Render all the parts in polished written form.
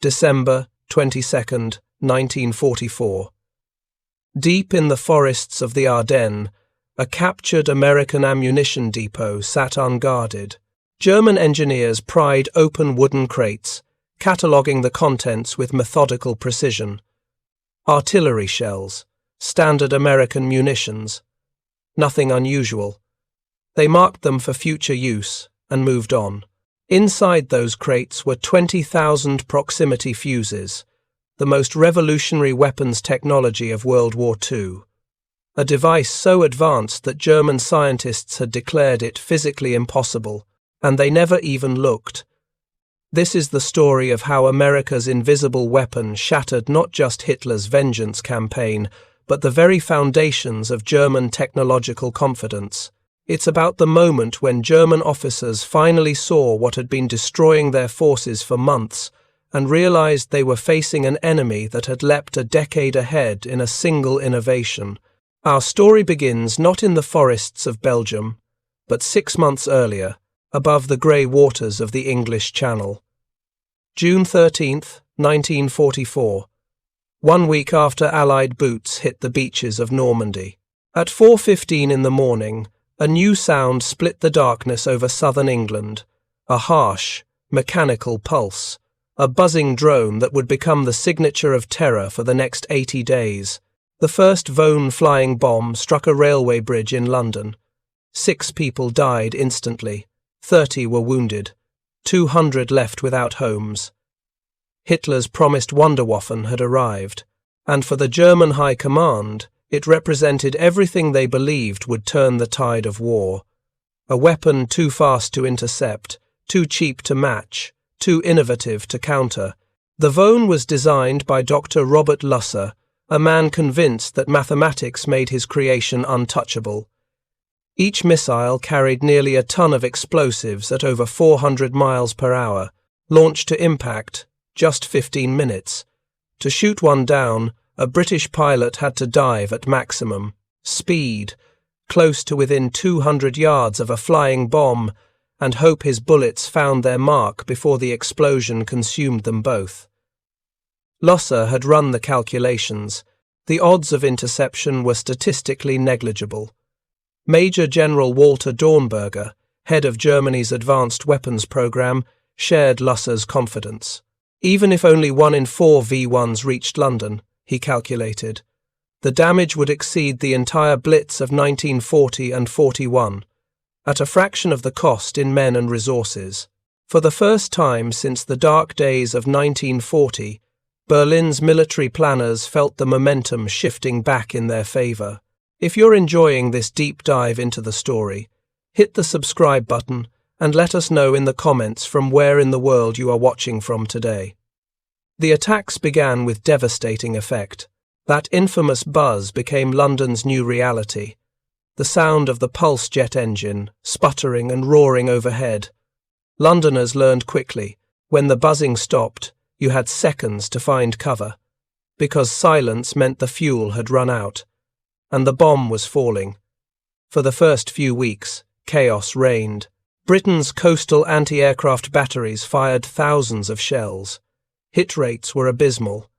December 22nd, 1944. Deep in the forests of the Ardennes, a captured American ammunition depot sat unguarded. German engineers pried open wooden crates, cataloguing the contents with methodical precision. Artillery shells, standard American munitions. Nothing unusual. They marked them for future use and moved on. Inside those crates were 20,000 proximity fuses, the most revolutionary weapons technology of World War II. A device so advanced that German scientists had declared it physically impossible, and they never even looked. This is the story of how America's invisible weapon shattered not just Hitler's vengeance campaign, but the very foundations of German technological confidence. It's about the moment when German officers finally saw what had been destroying their forces for months and realized they were facing an enemy that had leapt a decade ahead in a single innovation. Our story begins not in the forests of Belgium, but 6 months earlier, above the grey waters of the English Channel. June 13th, 1944. 1 week after Allied boots hit the beaches of Normandy. At 4:15 in the morning, a new sound split the darkness over southern England, a harsh, mechanical pulse, a buzzing drone that would become the signature of terror for the next 80 days. The first Vone flying bomb struck a railway bridge in London. 6 people died instantly, 30 were wounded, 200 left without homes. Hitler's promised Wunderwaffen had arrived, and for the German High Command, it represented everything they believed would turn the tide of war. A weapon too fast to intercept, too cheap to match, too innovative to counter. The Vone was designed by Dr. Robert Lusser, a man convinced that mathematics made his creation untouchable. Each missile carried nearly a ton of explosives at over 400 miles per hour, launched to impact, just 15 minutes. To shoot one down, a British pilot had to dive at maximum speed, close to within 200 yards of a flying bomb, and hope his bullets found their mark before the explosion consumed them both. Lusser had run the calculations. The odds of interception were statistically negligible. Major General Walter Dornberger, head of Germany's advanced weapons program, shared Lusser's confidence. Even if only 1 in 4 V1s reached London, he calculated, the damage would exceed the entire Blitz of 1940 and 41, at a fraction of the cost in men and resources. For the first time since the dark days of 1940, Berlin's military planners felt the momentum shifting back in their favour. If you're enjoying this deep dive into the story, hit the subscribe button and let us know in the comments from where in the world you are watching from today. The attacks began with devastating effect. That infamous buzz became London's new reality. The sound of the pulse jet engine, sputtering and roaring overhead. Londoners learned quickly, when the buzzing stopped, you had seconds to find cover, because silence meant the fuel had run out, and the bomb was falling. For the first few weeks, chaos reigned. Britain's coastal anti-aircraft batteries fired thousands of shells. Hit rates were abysmal.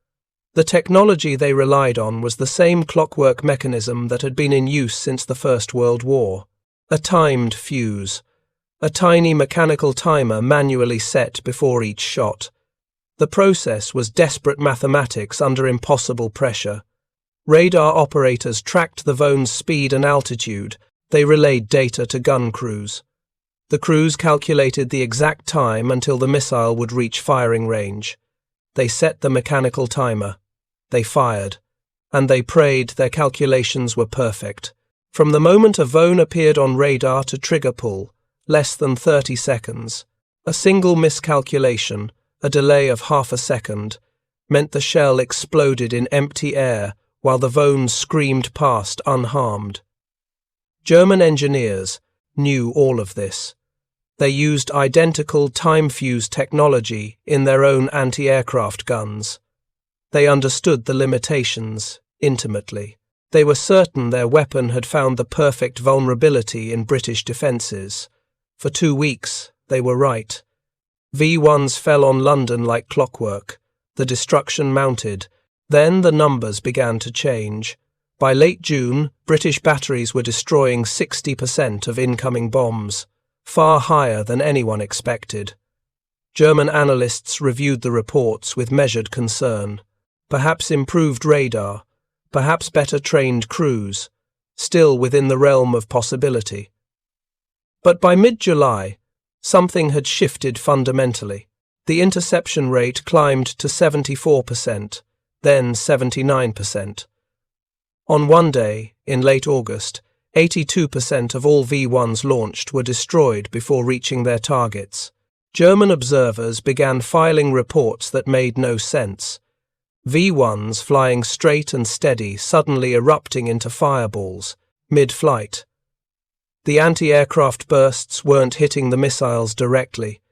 The technology they relied on was the same clockwork mechanism that had been in use since the First World War. A timed fuse, a tiny mechanical timer manually set before each shot. The process was desperate mathematics under impossible pressure. Radar operators tracked the Vone's speed and altitude. They relayed data to gun crews. The crews calculated the exact time until the missile would reach firing range. They set the mechanical timer. They fired. And they prayed their calculations were perfect. From the moment a Vone appeared on radar to trigger pull, less than 30 seconds. A single miscalculation, a delay of half a second, meant the shell exploded in empty air while the Vone screamed past unharmed. German engineers knew all of this. They used identical time-fuse technology in their own anti-aircraft guns. They understood the limitations intimately. They were certain their weapon had found the perfect vulnerability in British defences. For 2 weeks, they were right. V1s fell on London like clockwork. The destruction mounted. Then the numbers began to change. By late June, British batteries were destroying 60% of incoming bombs, far higher than anyone expected. German analysts reviewed the reports with measured concern. Perhaps improved radar, perhaps better trained crews, still within the realm of possibility. But by mid-July, something had shifted fundamentally. The interception rate climbed to 74%, then 79%. On one day, in late August, 82% of all V-1s launched were destroyed before reaching their targets. German observers began filing reports that made no sense. V-1s flying straight and steady, suddenly erupting into fireballs, mid-flight. The anti-aircraft bursts weren't hitting the missiles directly.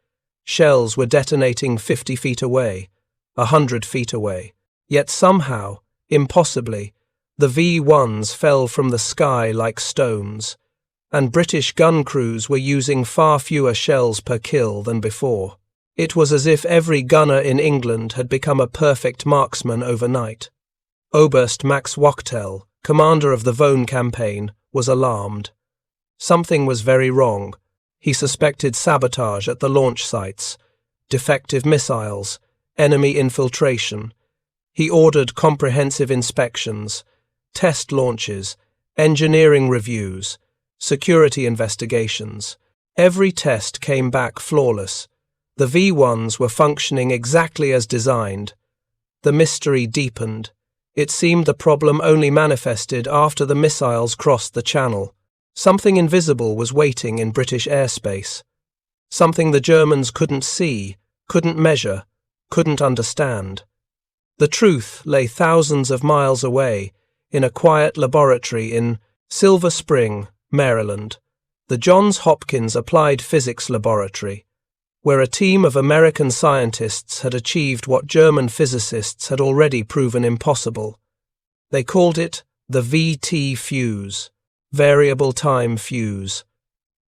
Shells were detonating 50 feet away, 100 feet away. Yet somehow, impossibly, the V-1s fell from the sky like stones, and British gun crews were using far fewer shells per kill than before. It was as if every gunner in England had become a perfect marksman overnight. Oberst Max Wachtel, commander of the Vosne campaign, was alarmed. Something was very wrong. He suspected sabotage at the launch sites, defective missiles, enemy infiltration. He ordered comprehensive inspections, test launches, engineering reviews, security investigations. Every test came back flawless. The V-1s were functioning exactly as designed. The mystery deepened. It seemed the problem only manifested after the missiles crossed the channel. Something invisible was waiting in British airspace. Something the Germans couldn't see, couldn't measure, couldn't understand. The truth lay thousands of miles away, in a quiet laboratory in Silver Spring, Maryland, the Johns Hopkins Applied Physics Laboratory, where a team of American scientists had achieved what German physicists had already proven impossible. They called it the VT fuse. Variable time fuse,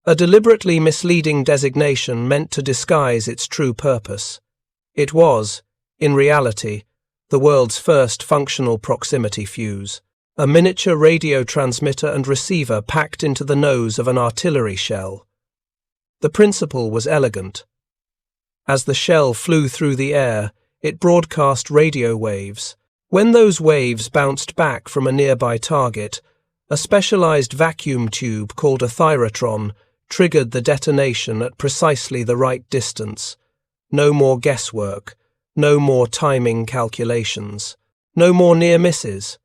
a deliberately misleading designation meant to disguise its true purpose. It was, in reality, the world's first functional proximity fuse, a miniature radio transmitter and receiver packed into the nose of an artillery shell. The principle was elegant. As the shell flew through the air, it broadcast radio waves. When those waves bounced back from a nearby target, a specialized vacuum tube called a thyrotron triggered the detonation at precisely the right distance. No more guesswork, no more timing calculations, no more near misses.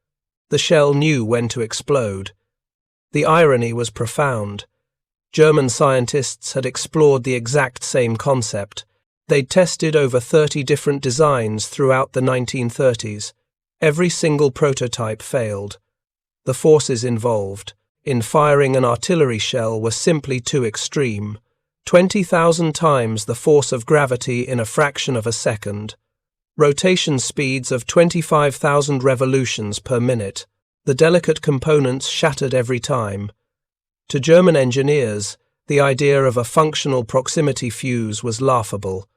The shell knew when to explode. The irony was profound. German scientists had explored the exact same concept. They'd tested over 30 different designs throughout the 1930s. Every single prototype failed. The forces involved in firing an artillery shell were simply too extreme. 20,000 times the force of gravity in a fraction of a second. Rotation speeds of 25,000 revolutions per minute. The delicate components shattered every time. To German engineers, the idea of a functional proximity fuse was laughable.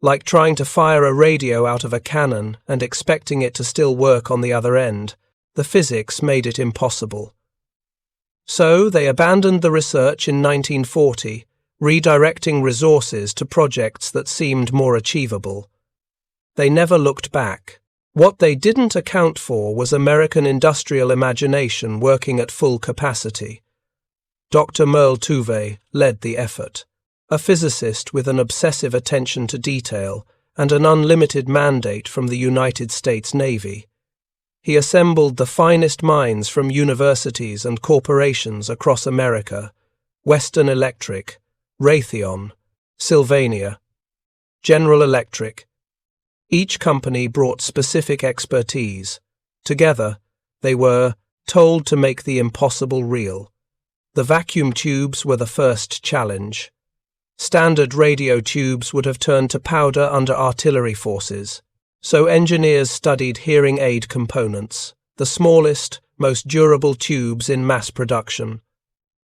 Like trying to fire a radio out of a cannon and expecting it to still work on the other end. The physics made it impossible. So they abandoned the research in 1940, redirecting resources to projects that seemed more achievable. They never looked back. What they didn't account for was American industrial imagination working at full capacity. Dr. Merle Tuve led the effort, a physicist with an obsessive attention to detail and an unlimited mandate from the United States Navy. He assembled the finest minds from universities and corporations across America, Western Electric, Raytheon, Sylvania, General Electric. Each company brought specific expertise. Together, they were told to make the impossible real. The vacuum tubes were the first challenge. Standard radio tubes would have turned to powder under artillery forces. So engineers studied hearing aid components, the smallest, most durable tubes in mass production.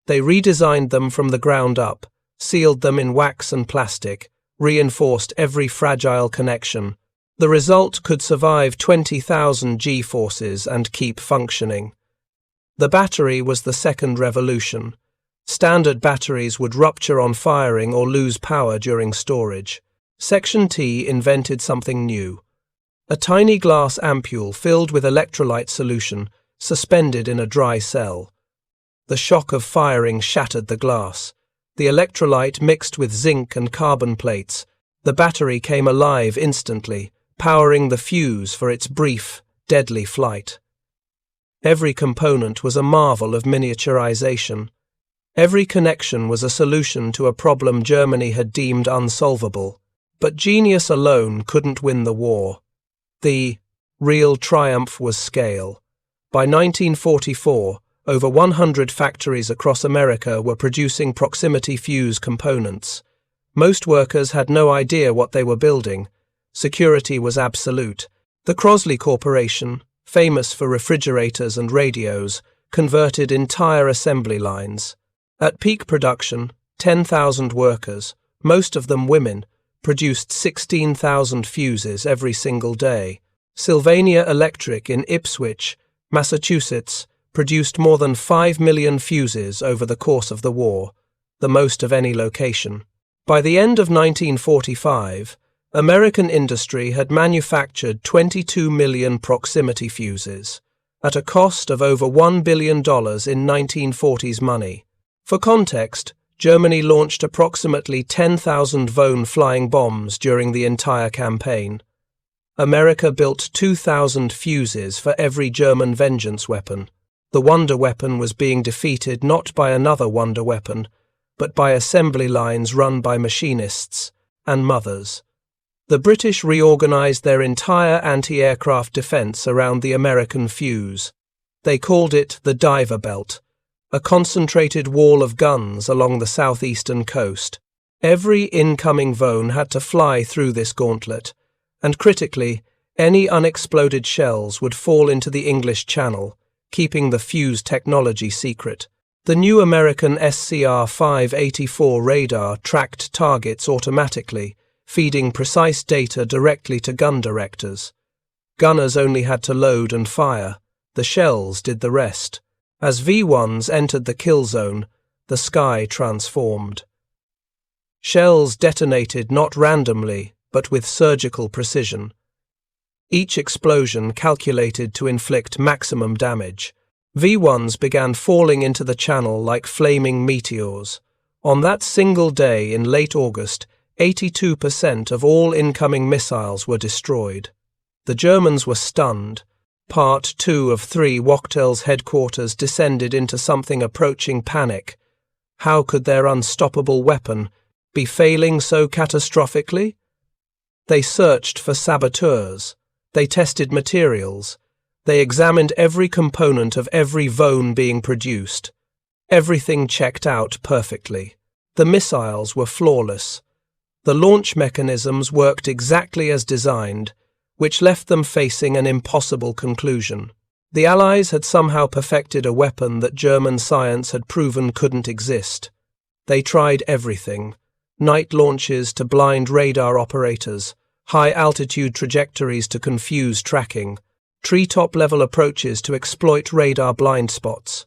They redesigned them from the ground up, sealed them in wax and plastic, reinforced every fragile connection, The result could survive 20,000 G-forces and keep functioning. The battery was the second revolution. Standard batteries would rupture on firing or lose power during storage. Section T invented something new. A tiny glass ampule filled with electrolyte solution, suspended in a dry cell. The shock of firing shattered the glass. The electrolyte mixed with zinc and carbon plates. The battery came alive instantly, powering the fuse for its brief, deadly flight. Every component was a marvel of miniaturization. Every connection was a solution to a problem Germany had deemed unsolvable. But genius alone couldn't win the war. The real triumph was scale. By 1944, over 100 factories across America were producing proximity fuse components. Most workers had no idea what they were building. Security was absolute. The Crosley Corporation, famous for refrigerators and radios, converted entire assembly lines. At peak production, 10,000 workers, most of them women, produced 16,000 fuses every single day. Sylvania Electric in Ipswich, Massachusetts, produced more than 5 million fuses over the course of the war, the most of any location. By the end of 1945, American industry had manufactured 22 million proximity fuses, at a cost of over $1 billion in 1940s money. For context, Germany launched approximately 10,000 Von flying bombs during the entire campaign. America built 2,000 fuses for every German vengeance weapon. The wonder weapon was being defeated not by another wonder weapon, but by assembly lines run by machinists and mothers. The British reorganized their entire anti-aircraft defense around the American fuse. They called it the Diver Belt, a concentrated wall of guns along the southeastern coast. Every incoming Von had to fly through this gauntlet, and critically, any unexploded shells would fall into the English Channel, keeping the fuse technology secret. The new American SCR-584 radar tracked targets automatically, feeding precise data directly to gun directors. Gunners only had to load and fire. The shells did the rest. As V-1s entered the kill zone, the sky transformed. Shells detonated not randomly, but with surgical precision. Each explosion calculated to inflict maximum damage. V-1s began falling into the channel like flaming meteors. On that single day in late August, 82% of all incoming missiles were destroyed. The Germans were stunned. Part 2 of 3 Wachtel's headquarters descended into something approaching panic. How could their unstoppable weapon be failing so catastrophically? They searched for saboteurs. They tested materials. They examined every component of every Von being produced. Everything checked out perfectly. The missiles were flawless. The launch mechanisms worked exactly as designed, which left them facing an impossible conclusion. The Allies had somehow perfected a weapon that German science had proven couldn't exist. They tried everything: night launches to blind radar operators, high-altitude trajectories to confuse tracking, treetop-level approaches to exploit radar blind spots,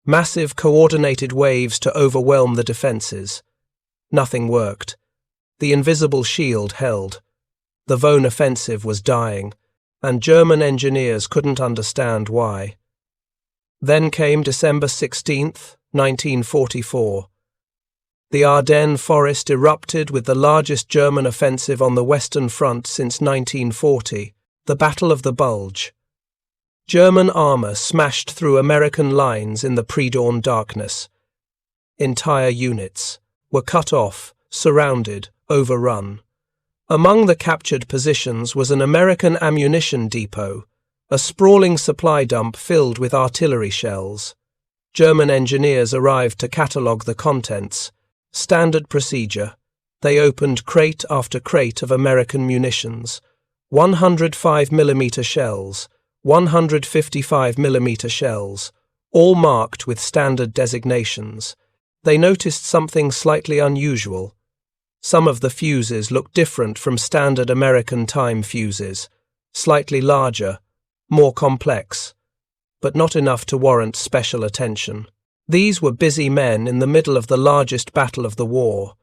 massive coordinated waves to overwhelm the defenses. Nothing worked. The invisible shield held. The Von offensive was dying, and German engineers couldn't understand why. Then came December 16th, 1944. The Ardennes forest erupted with the largest German offensive on the Western Front since 1940, the Battle of the Bulge. German armour smashed through American lines in the pre-dawn darkness. Entire units were cut off, surrounded, overrun. Among the captured positions was an American ammunition depot, a sprawling supply dump filled with artillery shells. German engineers arrived to catalogue the contents. Standard procedure. They opened crate after crate of American munitions. 105mm shells, 155mm shells, all marked with standard designations. They noticed something slightly unusual. Some of the fuses looked different from standard American time fuses, slightly larger, more complex, but not enough to warrant special attention. These were busy men in the middle of the largest battle of the war.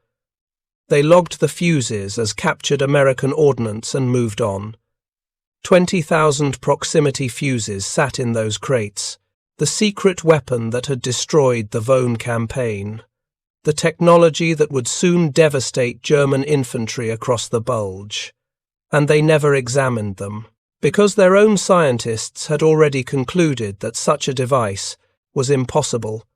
They logged the fuses as captured American ordnance and moved on. 20,000 proximity fuses sat in those crates, the secret weapon that had destroyed the Vosne campaign, the technology that would soon devastate German infantry across the Bulge. And they never examined them, because their own scientists had already concluded that such a device was impossible.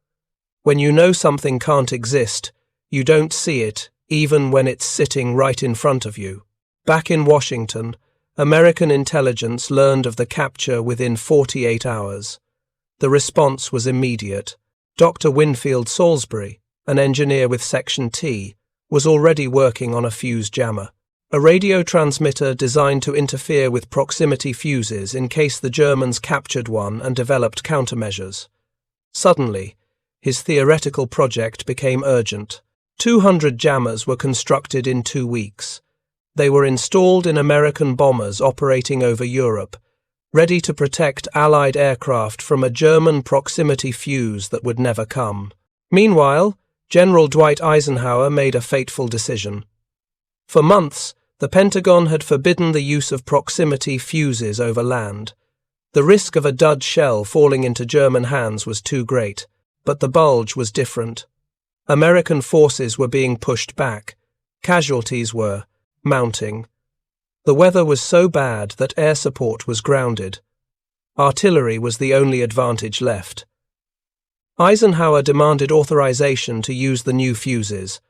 When you know something can't exist, you don't see it, even when it's sitting right in front of you. Back in Washington, American intelligence learned of the capture within 48 hours. The response was immediate. Dr. Winfield Salisbury, an engineer with Section T, was already working on a fuse jammer, a radio transmitter designed to interfere with proximity fuses in case the Germans captured one and developed countermeasures. Suddenly, his theoretical project became urgent. 200 jammers were constructed in 2 weeks. They were installed in American bombers operating over Europe, ready to protect Allied aircraft from a German proximity fuse that would never come. Meanwhile, General Dwight Eisenhower made a fateful decision. For months, the Pentagon had forbidden the use of proximity fuses over land. The risk of a dud shell falling into German hands was too great, but the Bulge was different. American forces were being pushed back. Casualties were mounting. The weather was so bad that air support was grounded. Artillery was the only advantage left. Eisenhower demanded authorization to use the new fuses,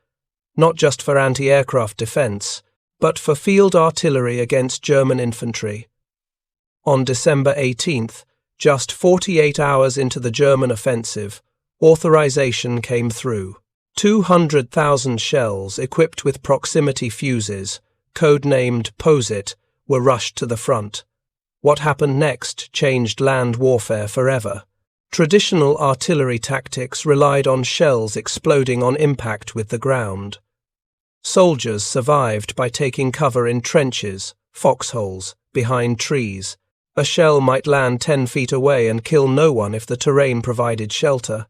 not just for anti-aircraft defense, but for field artillery against German infantry. On December 18th, just 48 hours into the German offensive, authorization came through. 200,000 shells equipped with proximity fuses, codenamed POSIT, were rushed to the front. What happened next changed land warfare forever. Traditional artillery tactics relied on shells exploding on impact with the ground. Soldiers survived by taking cover in trenches, foxholes, behind trees. A shell might land 10 feet away and kill no one if the terrain provided shelter.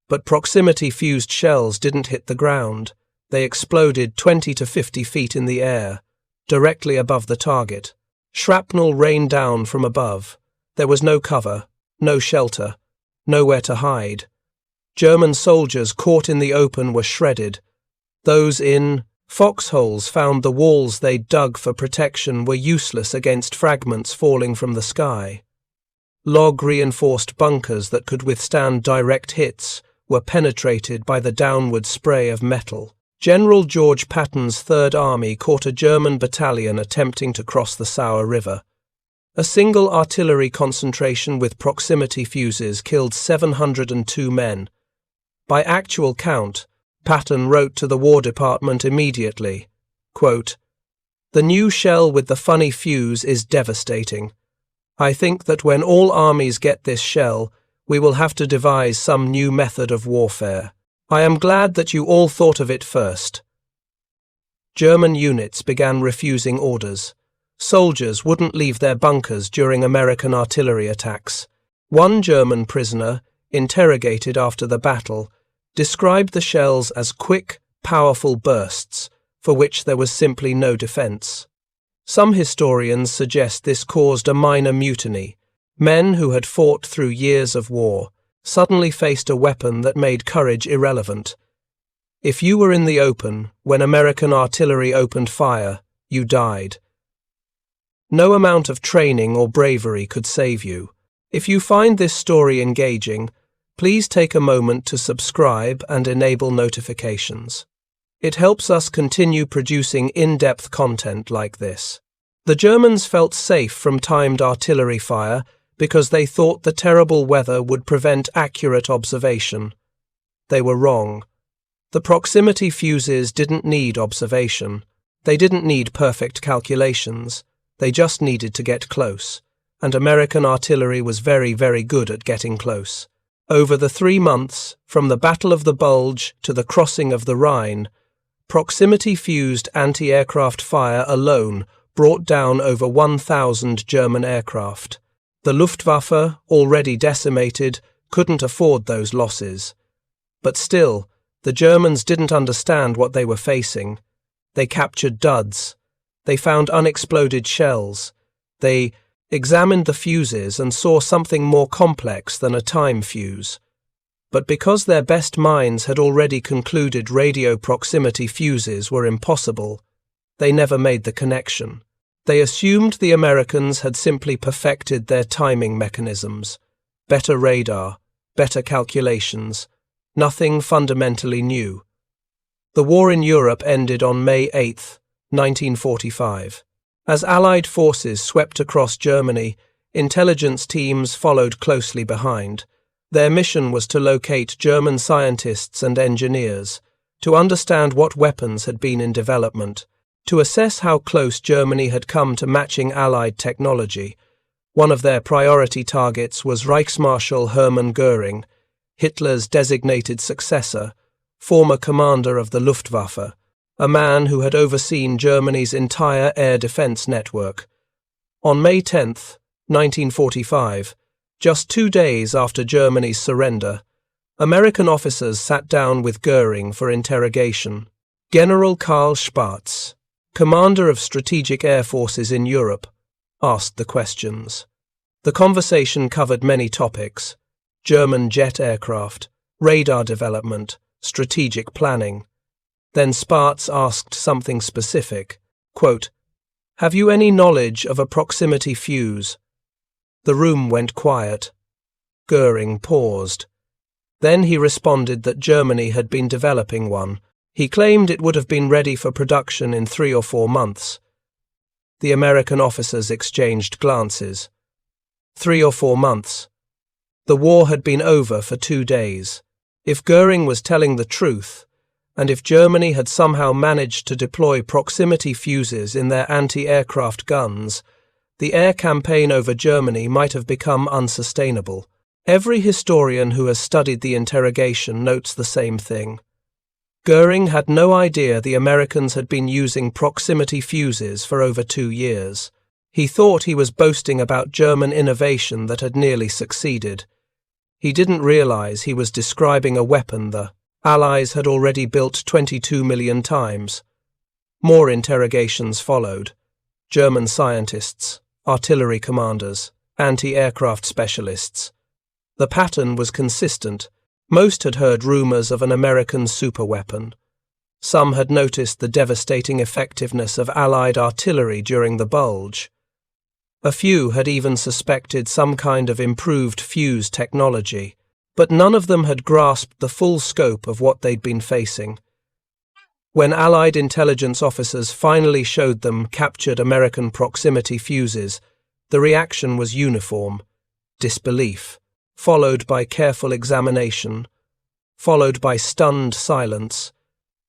But proximity-fused shells didn't hit the ground. They exploded 20 to 50 feet in the air, directly above the target. Shrapnel rained down from above. There was no cover, no shelter, nowhere to hide. German soldiers caught in the open were shredded. Those in foxholes found the walls they'd dug for protection were useless against fragments falling from the sky. Log-reinforced bunkers that could withstand direct hits were penetrated by the downward spray of metal. General George Patton's Third Army caught a German battalion attempting to cross the Sauer River. A single artillery concentration with proximity fuses killed 702 men. By actual count, Patton wrote to the War Department immediately, quote, "The new shell with the funny fuse is devastating. I think that when all armies get this shell, we will have to devise some new method of warfare. I am glad that you all thought of it first." German units began refusing orders. Soldiers wouldn't leave their bunkers during American artillery attacks. One German prisoner, interrogated after the battle, described the shells as quick, powerful bursts, for which there was simply no defense. Some historians suggest this caused a minor mutiny. Men who had fought through years of war suddenly faced a weapon that made courage irrelevant. If you were in the open when American artillery opened fire, you died. No amount of training or bravery could save you. If you find this story engaging, please take a moment to subscribe and enable notifications. It helps us continue producing in-depth content like this. The Germans felt safe from timed artillery fire because they thought the terrible weather would prevent accurate observation. They were wrong. The proximity fuses didn't need observation. They didn't need perfect calculations. They just needed to get close. And American artillery was very, very good at getting close. Over the 3 months, from the Battle of the Bulge to the crossing of the Rhine, Proximity-fused anti-aircraft fire alone brought down over 1,000 German aircraft. The Luftwaffe, already decimated, couldn't afford those losses. But still, the Germans didn't understand what they were facing. They captured duds. They found unexploded shells. They examined the fuses and saw something more complex than a time fuse. But because their best minds had already concluded radio proximity fuses were impossible, they never made the connection. They assumed the Americans had simply perfected their timing mechanisms. Better radar, better calculations, nothing fundamentally new. The war in Europe ended on May 8, 1945. As Allied forces swept across Germany, intelligence teams followed closely behind. Their mission was to locate German scientists and engineers, to understand what weapons had been in development, to assess how close Germany had come to matching Allied technology. One of their priority targets was Reichsmarschall Hermann Göring, Hitler's designated successor, former commander of the Luftwaffe, a man who had overseen Germany's entire air defense network. On May 10, 1945, just 2 days after Germany's surrender, American officers sat down with Göring for interrogation. General Karl Spaatz, commander of strategic air forces in Europe, asked the questions. The conversation covered many topics: German jet aircraft, radar development, strategic planning. Then Spaatz asked something specific. Quote, "Have you any knowledge of a proximity fuse?" The room went quiet. Göring paused. Then he responded that Germany had been developing one. He claimed it would have been ready for production in 3 or 4 months. The American officers exchanged glances. 3 or 4 months. The war had been over for 2 days. If Göring was telling the truth, and if Germany had somehow managed to deploy proximity fuses in their anti-aircraft guns, the air campaign over Germany might have become unsustainable. Every historian who has studied the interrogation notes the same thing. Göring had no idea the Americans had been using proximity fuses for over 2 years. He thought he was boasting about German innovation that had nearly succeeded. He didn't realize he was describing a weapon the Allies had already built 22 million times. More interrogations followed. German scientists, artillery commanders, anti-aircraft specialists. The pattern was consistent. Most had heard rumors of an American superweapon. Some had noticed the devastating effectiveness of Allied artillery during the Bulge. A few had even suspected some kind of improved fuse technology, but none of them had grasped the full scope of what they'd been facing. When Allied intelligence officers finally showed them captured American proximity fuses, the reaction was uniform: disbelief, followed by careful examination, followed by stunned silence.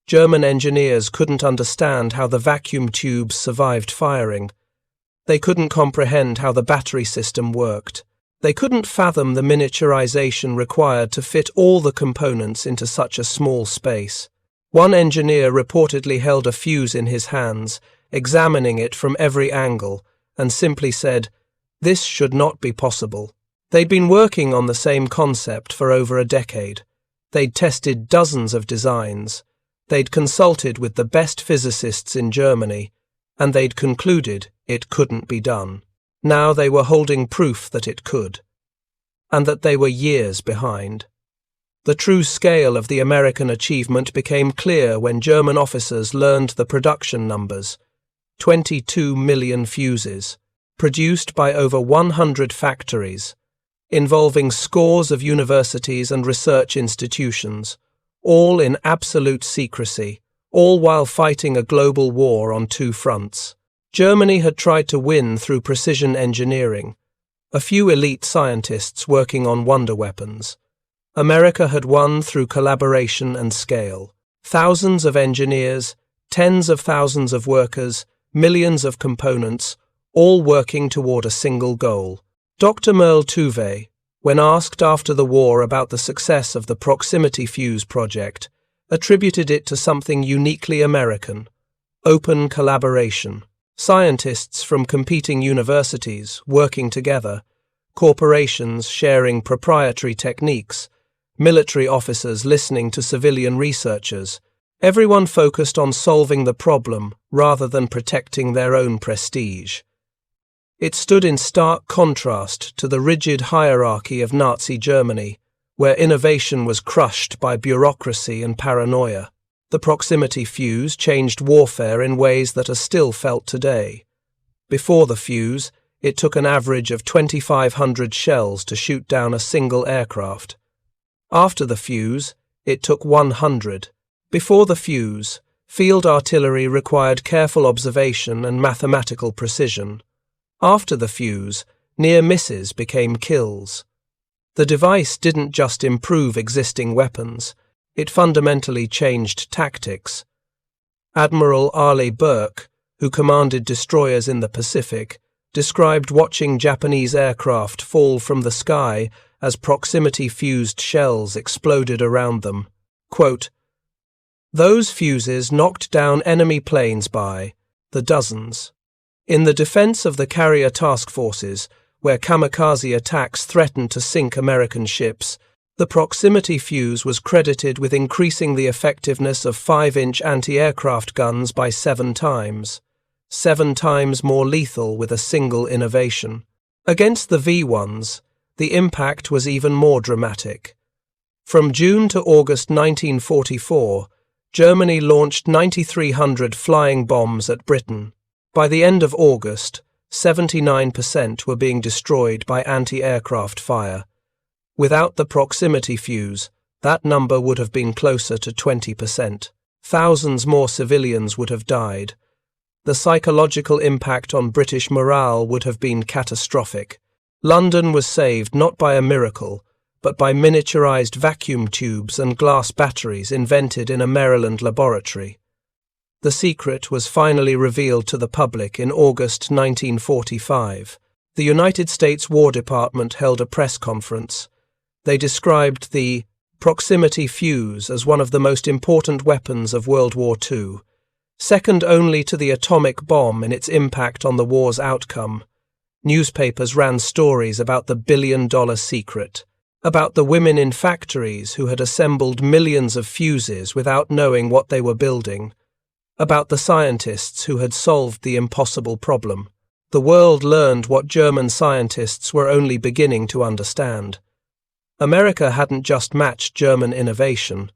German engineers couldn't understand how the vacuum tubes survived firing. They couldn't comprehend how the battery system worked. They couldn't fathom the miniaturization required to fit all the components into such a small space. One engineer reportedly held a fuse in his hands, examining it from every angle, and simply said, "This should not be possible." They'd been working on the same concept for over a decade. They'd tested dozens of designs. They'd consulted with the best physicists in Germany, and they'd concluded it couldn't be done. Now they were holding proof that it could, and that they were years behind. The true scale of the American achievement became clear when German officers learned the production numbers: 22 million fuses, produced by over 100 factories, involving scores of universities and research institutions, all in absolute secrecy, all while fighting a global war on 2 fronts. Germany had tried to win through precision engineering, a few elite scientists working on wonder weapons. America had won through collaboration and scale. Thousands of engineers, tens of thousands of workers, millions of components, all working toward a single goal. Dr. Merle Tuve, when asked after the war about the success of the proximity fuse project, attributed it to something uniquely American: open collaboration. Scientists from competing universities working together, corporations sharing proprietary techniques, military officers listening to civilian researchers, everyone focused on solving the problem rather than protecting their own prestige. It stood in stark contrast to the rigid hierarchy of Nazi Germany, where innovation was crushed by bureaucracy and paranoia. The proximity fuse changed warfare in ways that are still felt today. Before the fuse, it took an average of 2,500 shells to shoot down a single aircraft. After the fuse, it took 100. Before the fuse, field artillery required careful observation and mathematical precision. After the fuse, near misses became kills. The device didn't just improve existing weapons, it fundamentally changed tactics. Admiral Arleigh Burke, who commanded destroyers in the Pacific, described watching Japanese aircraft fall from the sky as proximity-fused shells exploded around them. Quote, "Those fuses knocked down enemy planes by the dozens. In the defense of the carrier task forces, where kamikaze attacks threatened to sink American ships, the proximity fuse was credited with increasing the effectiveness of 5-inch anti-aircraft guns by 7 times. 7 times more lethal with a single innovation. Against the V-1s, the impact was even more dramatic. From June to August 1944, Germany launched 9,300 flying bombs at Britain. By the end of August, 79% were being destroyed by anti-aircraft fire. Without the proximity fuse, that number would have been closer to 20%. Thousands more civilians would have died. The psychological impact on British morale would have been catastrophic. London was saved not by a miracle, but by miniaturized vacuum tubes and glass batteries invented in a Maryland laboratory. The secret was finally revealed to the public in August 1945. The United States War Department held a press conference. They described the proximity fuse as one of the most important weapons of World War II, second only to the atomic bomb in its impact on the war's outcome. Newspapers ran stories about the billion-dollar secret, about the women in factories who had assembled millions of fuses without knowing what they were building, about the scientists who had solved the impossible problem. The world learned what German scientists were only beginning to understand. America hadn't just matched German innovation.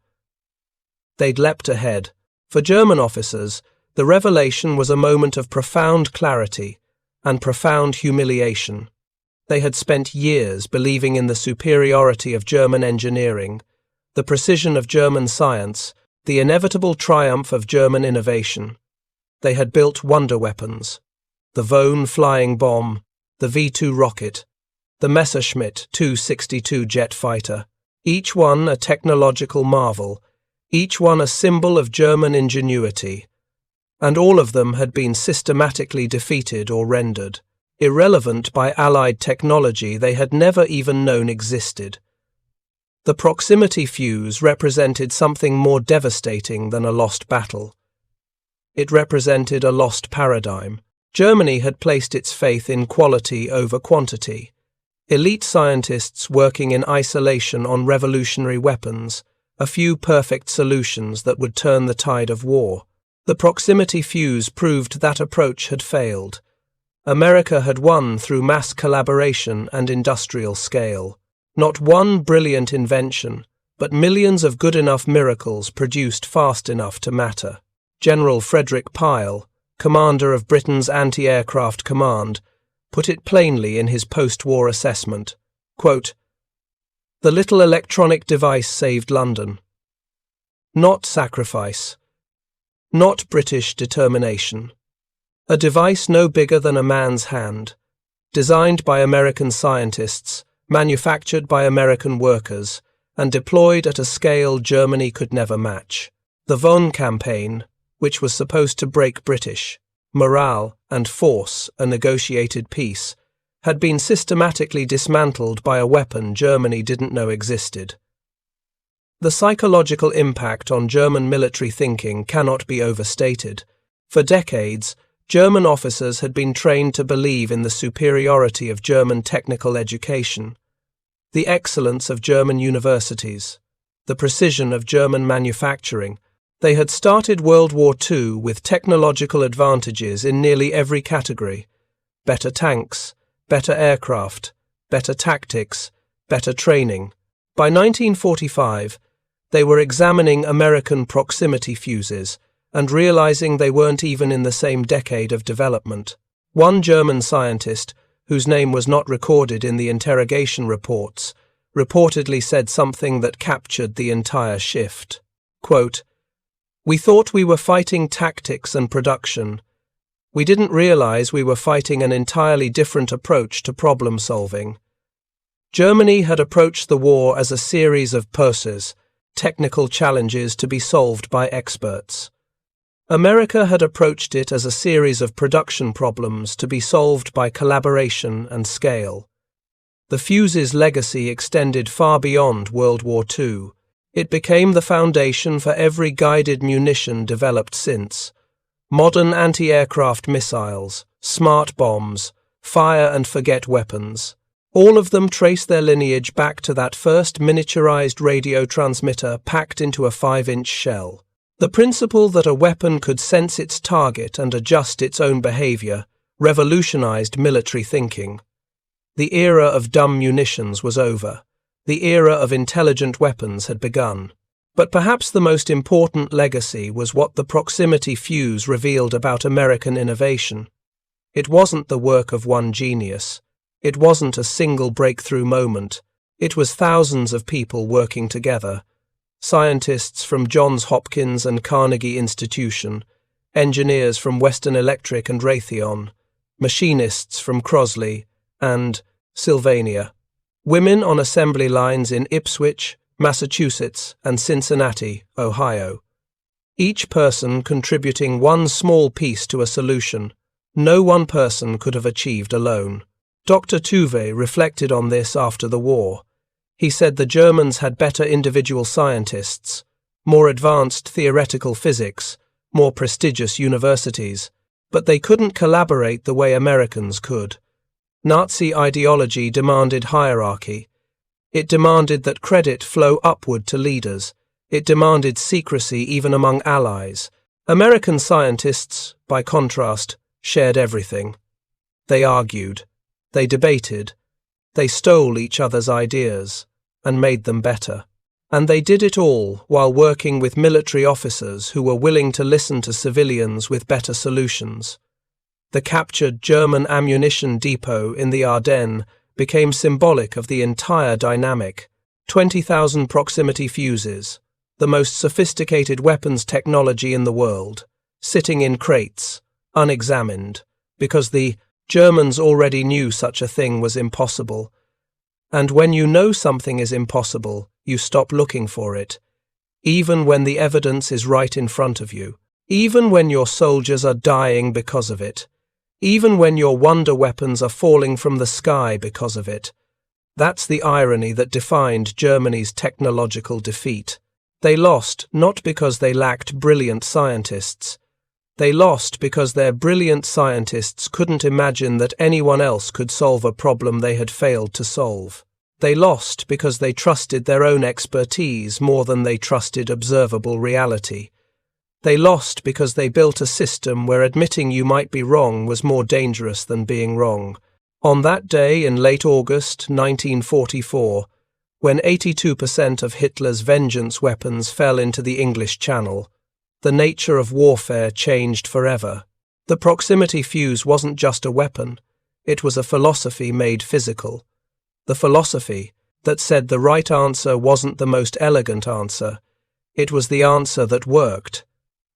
They'd leapt ahead. For German officers, the revelation was a moment of profound clarity and profound humiliation. They had spent years believing in the superiority of German engineering, the precision of German science, the inevitable triumph of German innovation. They had built wonder weapons: the Von flying bomb, the V-2 rocket, the Messerschmitt 262 jet fighter, each one a technological marvel, each one a symbol of German ingenuity. And all of them had been systematically defeated or rendered irrelevant by Allied technology they had never even known existed. The proximity fuse represented something more devastating than a lost battle. It represented a lost paradigm. Germany had placed its faith in quality over quantity. Elite scientists working in isolation on revolutionary weapons, a few perfect solutions that would turn the tide of war. The proximity fuse proved that approach had failed. America had won through mass collaboration and industrial scale. Not one brilliant invention, but millions of good enough miracles produced fast enough to matter. General Frederick Pyle, commander of Britain's anti-aircraft command, put it plainly in his post-war assessment. Quote, "The little electronic device saved London. Not sacrifice. Not British determination. A device no bigger than a man's hand, designed by American scientists, manufactured by American workers, and deployed at a scale Germany could never match. The Von campaign, which was supposed to break British morale and force a negotiated peace, had been systematically dismantled by a weapon Germany didn't know existed. The psychological impact on German military thinking cannot be overstated. For decades, German officers had been trained to believe in the superiority of German technical education, the excellence of German universities, the precision of German manufacturing. They had started World War II with technological advantages in nearly every category: better tanks, better aircraft, better tactics, better training. By 1945, they were examining American proximity fuses and realizing they weren't even in the same decade of development. One German scientist, whose name was not recorded in the interrogation reports, reportedly said something that captured the entire shift. Quote, "We thought we were fighting tactics and production. We didn't realize we were fighting an entirely different approach to problem solving." Germany had approached the war as a series of fuzes, technical challenges to be solved by experts. America had approached it as a series of production problems to be solved by collaboration and scale. The Fuze's legacy extended far beyond World War II. It became the foundation for every guided munition developed since. Modern anti-aircraft missiles, smart bombs, fire-and-forget weapons. All of them trace their lineage back to that first miniaturized radio transmitter packed into a 5-inch shell. The principle that a weapon could sense its target and adjust its own behavior revolutionized military thinking. The era of dumb munitions was over. The era of intelligent weapons had begun. But perhaps the most important legacy was what the proximity fuse revealed about American innovation. It wasn't the work of one genius. It wasn't a single breakthrough moment. It was thousands of people working together. Scientists from Johns Hopkins and Carnegie Institution, engineers from Western Electric and Raytheon, machinists from Crosley and Sylvania, women on assembly lines in Ipswich, Massachusetts, and Cincinnati, Ohio. Each person contributing one small piece to a solution no one person could have achieved alone. Dr. Fuze reflected on this after the war. He said the Germans had better individual scientists, more advanced theoretical physics, more prestigious universities, but they couldn't collaborate the way Americans could. Nazi ideology demanded hierarchy. It demanded that credit flow upward to leaders. It demanded secrecy even among allies. American scientists, by contrast, shared everything. They argued. They debated, they stole each other's ideas, and made them better. And they did it all while working with military officers who were willing to listen to civilians with better solutions. The captured German ammunition depot in the Ardennes became symbolic of the entire dynamic. 20,000 proximity fuses, the most sophisticated weapons technology in the world, sitting in crates, unexamined, because the Germans already knew such a thing was impossible. And when you know something is impossible, you stop looking for it, even when the evidence is right in front of you, even when your soldiers are dying because of it, even when your wonder weapons are falling from the sky because of it. That's the irony that defined Germany's technological defeat. They lost not because they lacked brilliant scientists. They lost because their brilliant scientists couldn't imagine that anyone else could solve a problem they had failed to solve. They lost because they trusted their own expertise more than they trusted observable reality. They lost because they built a system where admitting you might be wrong was more dangerous than being wrong. On that day in late August 1944, when 82% of Hitler's vengeance weapons fell into the English Channel, the nature of warfare changed forever. The proximity fuse wasn't just a weapon, it was a philosophy made physical. The philosophy that said the right answer wasn't the most elegant answer, it was the answer that worked.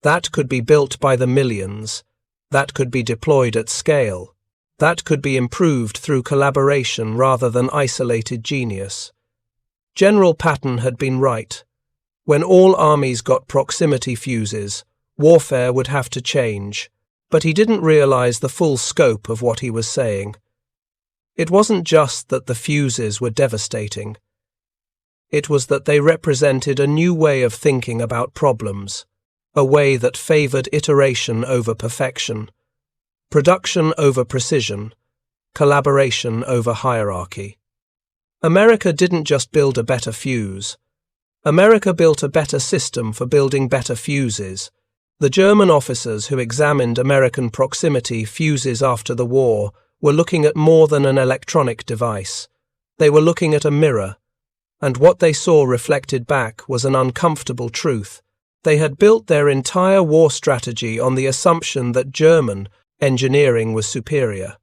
That could be built by the millions, that could be deployed at scale, that could be improved through collaboration rather than isolated genius. General Patton had been right. When all armies got proximity fuses, warfare would have to change, but he didn't realize the full scope of what he was saying. It wasn't just that the fuses were devastating. It was that they represented a new way of thinking about problems, a way that favored iteration over perfection, production over precision, collaboration over hierarchy. America didn't just build a better fuse. America built a better system for building better fuses. The German officers who examined American proximity fuses after the war were looking at more than an electronic device. They were looking at a mirror, and what they saw reflected back was an uncomfortable truth. They had built their entire war strategy on the assumption that German engineering was superior,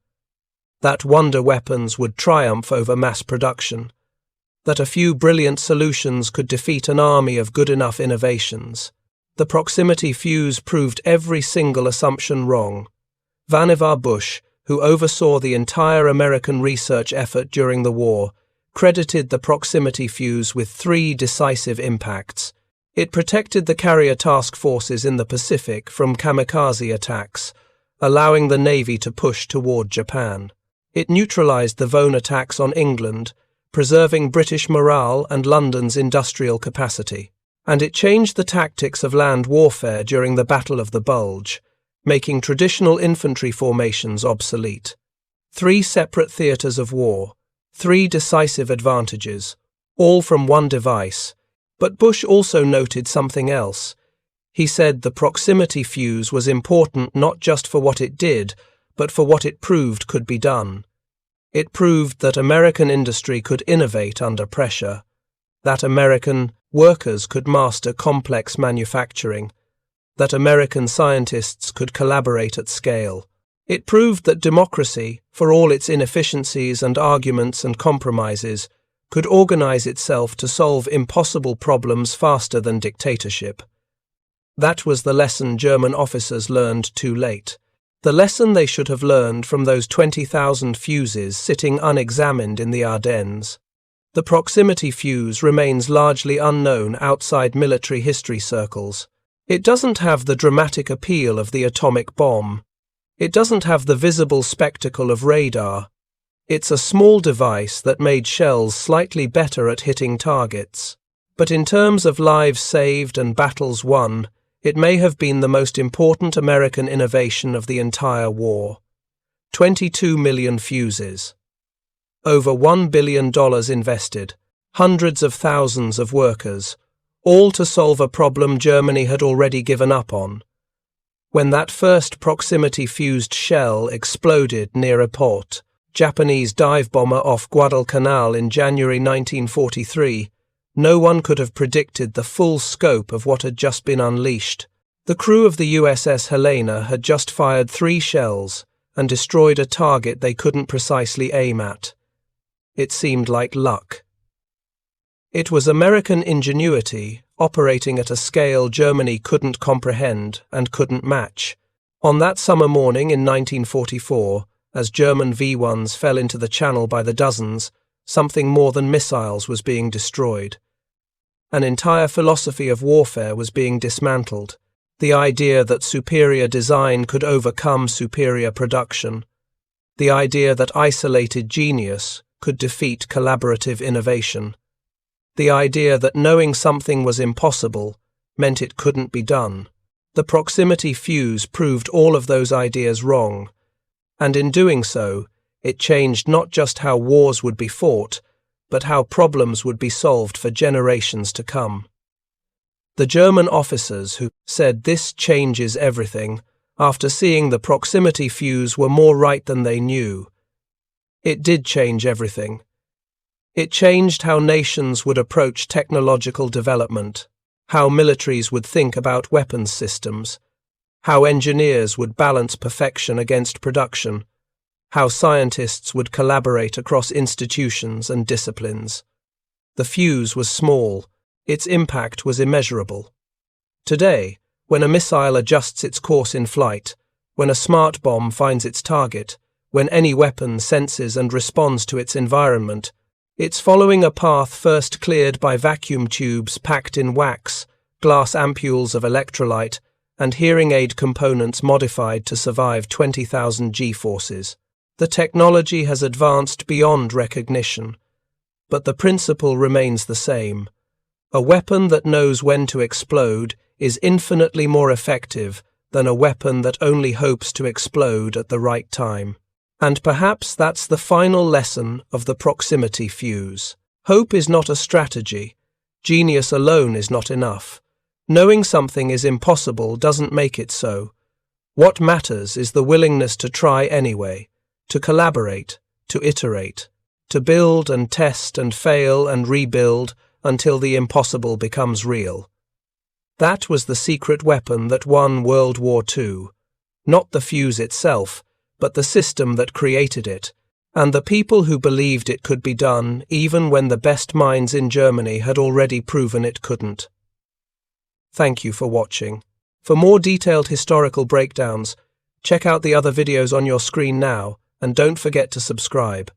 that wonder weapons would triumph over mass production, that a few brilliant solutions could defeat an army of good-enough innovations. The proximity fuse proved every single assumption wrong. Vannevar Bush, who oversaw the entire American research effort during the war, credited the proximity fuse with 3 decisive impacts. It protected the carrier task forces in the Pacific from kamikaze attacks, allowing the Navy to push toward Japan. It neutralized the Vosne attacks on England, preserving British morale and London's industrial capacity. And it changed the tactics of land warfare during the Battle of the Bulge, making traditional infantry formations obsolete. 3 separate theatres of war, 3 decisive advantages, all from one device. But Bush also noted something else. He said the proximity fuse was important not just for what it did, but for what it proved could be done. It proved that American industry could innovate under pressure, that American workers could master complex manufacturing, that American scientists could collaborate at scale. It proved that democracy, for all its inefficiencies and arguments and compromises, could organize itself to solve impossible problems faster than dictatorship. That was the lesson German officers learned too late. The lesson they should have learned from those 20,000 fuses sitting unexamined in the Ardennes. The proximity fuse remains largely unknown outside military history circles. It doesn't have the dramatic appeal of the atomic bomb. It doesn't have the visible spectacle of radar. It's a small device that made shells slightly better at hitting targets. But in terms of lives saved and battles won, it may have been the most important American innovation of the entire war. 22 million fuses. Over $1 billion invested, hundreds of thousands of workers, all to solve a problem Germany had already given up on. When that first proximity-fused shell exploded near a port, Japanese dive bomber off Guadalcanal in January 1943, no one could have predicted the full scope of what had just been unleashed. The crew of the USS Helena had just fired 3 shells and destroyed a target they couldn't precisely aim at. It seemed like luck. It was American ingenuity operating at a scale Germany couldn't comprehend and couldn't match. On that summer morning in 1944, as German V-1s fell into the Channel by the dozens, something more than missiles was being destroyed. An entire philosophy of warfare was being dismantled. The idea that superior design could overcome superior production. The idea that isolated genius could defeat collaborative innovation. The idea that knowing something was impossible meant it couldn't be done. The proximity fuse proved all of those ideas wrong, and in doing so, it changed not just how wars would be fought, but how problems would be solved for generations to come. The German officers who said this changes everything, after seeing the proximity fuse, were more right than they knew. It did change everything. It changed how nations would approach technological development, how militaries would think about weapons systems, how engineers would balance perfection against production, how scientists would collaborate across institutions and disciplines. The fuse was small, its impact was immeasurable. Today, when a missile adjusts its course in flight, when a smart bomb finds its target, when any weapon senses and responds to its environment, it's following a path first cleared by vacuum tubes packed in wax, glass ampules of electrolyte, and hearing aid components modified to survive 20,000 G-forces. The technology has advanced beyond recognition. but the principle remains the same. A weapon that knows when to explode is infinitely more effective than a weapon that only hopes to explode at the right time. And perhaps that's the final lesson of the proximity fuse. Hope is not a strategy. Genius alone is not enough. Knowing something is impossible doesn't make it so. What matters is the willingness to try anyway, to collaborate, to iterate, to build and test and fail and rebuild until the impossible becomes real. That was the secret weapon that won World War II. Not the fuse itself, but the system that created it, and the people who believed it could be done even when the best minds in Germany had already proven it couldn't. Thank you for watching. For more detailed historical breakdowns, check out the other videos on your screen now, and don't forget to subscribe.